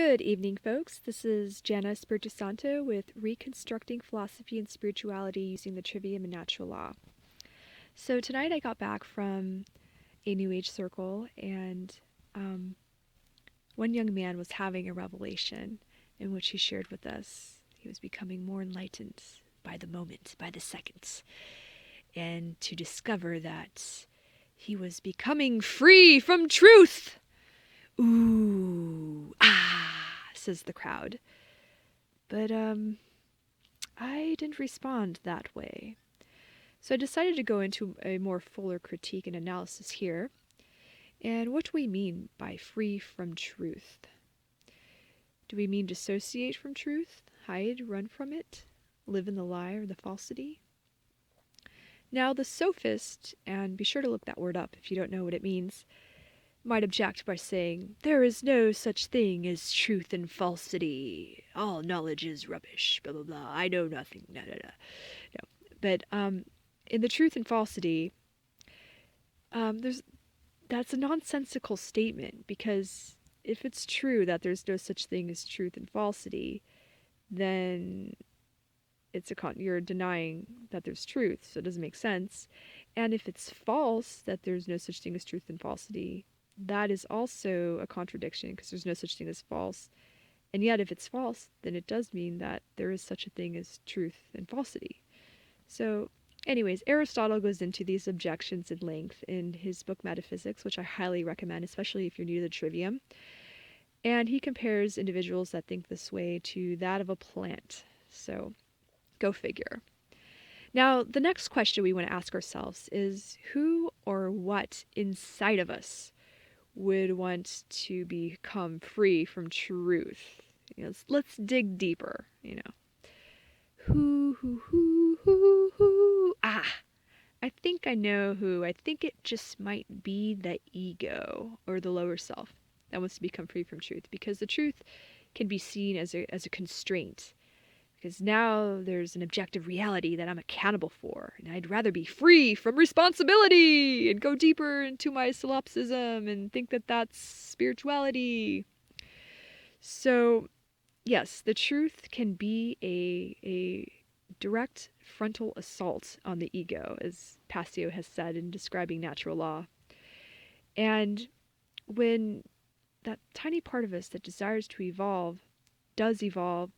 Good evening, folks. This is Jana Spiritusanto with Reconstructing Philosophy and Spirituality using the Trivium and Natural Law. So tonight I got back from a New Age circle, and one young man was having a revelation in which he shared with us he was becoming more enlightened by the moment, by the second, and to discover that he was becoming free from truth. Ooh, says the crowd. But I didn't respond that way. So I decided to go into a more fuller critique and analysis here. And what do we mean by free from truth? Do we mean dissociate from truth, hide, run from it, live in the lie or the falsity? Now, the sophist, and be sure to look that word up if you don't know what it means, might object by saying, there is no such thing as truth and falsity. All knowledge is rubbish, blah, blah, blah. I know nothing, no. But in the truth and falsity, that's a nonsensical statement, because if it's true that there's no such thing as truth and falsity, then you're denying that there's truth, so it doesn't make sense. And if it's false that there's no such thing as truth and falsity, that is also a contradiction, because there's no such thing as false. And yet if it's false, then it does mean that there is such a thing as truth and falsity. So anyways, Aristotle goes into these objections at length in his book Metaphysics, which I highly recommend, especially if you're new to the Trivium. And he compares individuals that think this way to that of a plant. So go figure. Now, the next question we want to ask ourselves is, who or what inside of us would want to become free from truth? Let's dig deeper, Who. I think I know who. I think it just might be the ego, or the lower self, that wants to become free from truth, because the truth can be seen as a constraint. Because now there's an objective reality that I'm accountable for, and I'd rather be free from responsibility and go deeper into my solipsism and think that that's spirituality. So, yes, the truth can be a direct frontal assault on the ego, as Passio has said in describing natural law. And when that tiny part of us that desires to evolve does evolve,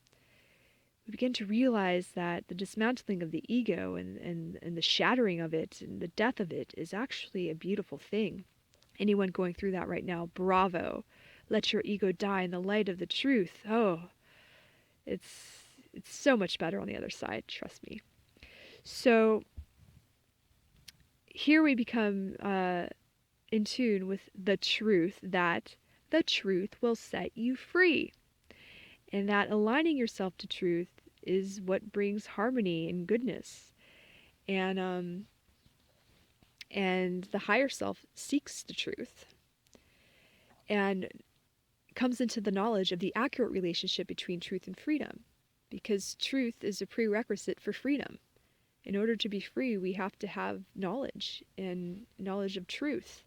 we begin to realize that the dismantling of the ego and the shattering of it and the death of it is actually a beautiful thing. Anyone going through that right now, bravo. Let your ego die in the light of the truth. Oh, it's so much better on the other side, trust me. So here we become in tune with the truth, that the truth will set you free. And that aligning yourself to truth is what brings harmony and goodness. And the higher self seeks the truth and comes into the knowledge of the accurate relationship between truth and freedom, because truth is a prerequisite for freedom. In order to be free, we have to have knowledge, and knowledge of truth.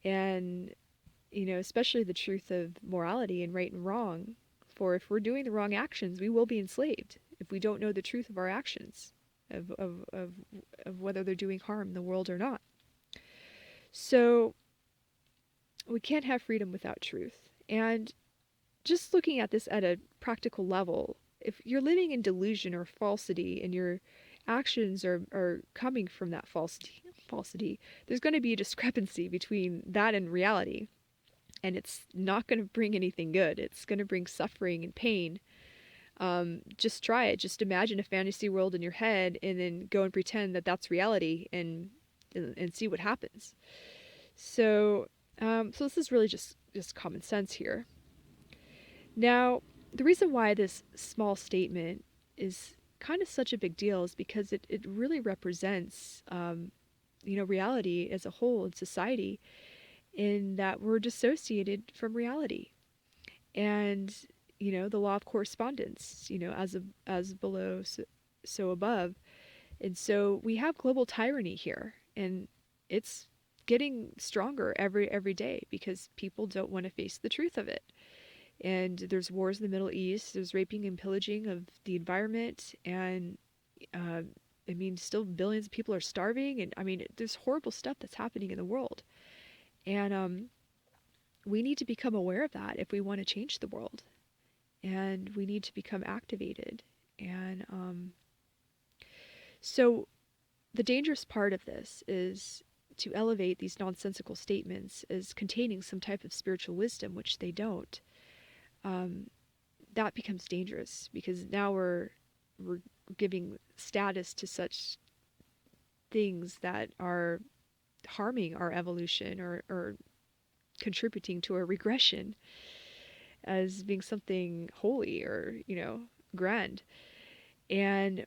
And, especially the truth of morality and right and wrong. For if we're doing the wrong actions, we will be enslaved if we don't know the truth of our actions, of whether they're doing harm in the world or not. So we can't have freedom without truth. And just looking at this at a practical level, if you're living in delusion or falsity and your actions are coming from that falsity, there's going to be a discrepancy between that and reality. And it's not going to bring anything good. It's going to bring suffering and pain. Just try it. Just imagine a fantasy world in your head and then go and pretend that that's reality and see what happens. So this is really just common sense here. Now, the reason why this small statement is kind of such a big deal is because it really represents, reality as a whole in society, in that we're dissociated from reality. And, the law of correspondence, as below, so above. And so we have global tyranny here, and it's getting stronger every day because people don't want to face the truth of it. And there's wars in the Middle East, there's raping and pillaging of the environment, and uh, I mean, still billions of people are starving, and I mean, there's horrible stuff that's happening in the world. And we need to become aware of that if we want to change the world. And we need to become activated. And so the dangerous part of this is to elevate these nonsensical statements as containing some type of spiritual wisdom, which they don't. Um, that becomes dangerous because now we're giving status to such things that are harming our evolution, or contributing to a regression, as being something holy or, grand. And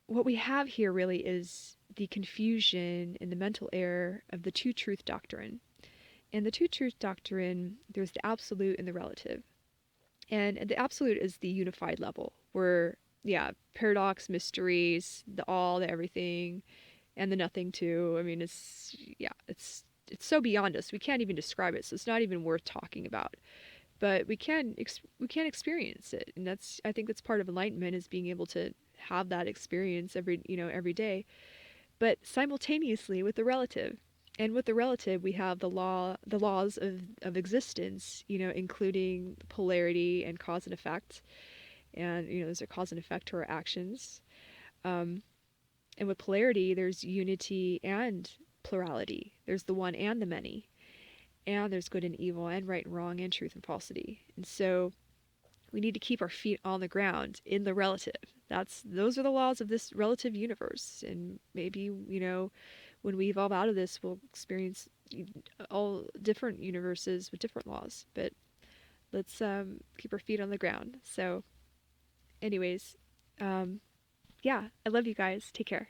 what we have here really is the confusion and the mental error of the two truth doctrine. And the two truth doctrine, there's the absolute and the relative. And the absolute is the unified level where, yeah, paradox, mysteries, the all, the everything, and the nothing too. I mean, it's so beyond us. We can't even describe it. So it's not even worth talking about. But we can experience it. And I think that's part of enlightenment, is being able to have that experience every day, but simultaneously with the relative. And with the relative, we have the laws of existence, including polarity and cause and effect. And, there's a cause and effect to our actions. Um, and with polarity, there's unity and plurality. There's the one and the many. And there's good and evil, and right and wrong, and truth and falsity. And so we need to keep our feet on the ground in the relative. Those are the laws of this relative universe. And maybe, when we evolve out of this, we'll experience all different universes with different laws. But let's keep our feet on the ground. So, anyways, yeah, I love you guys. Take care.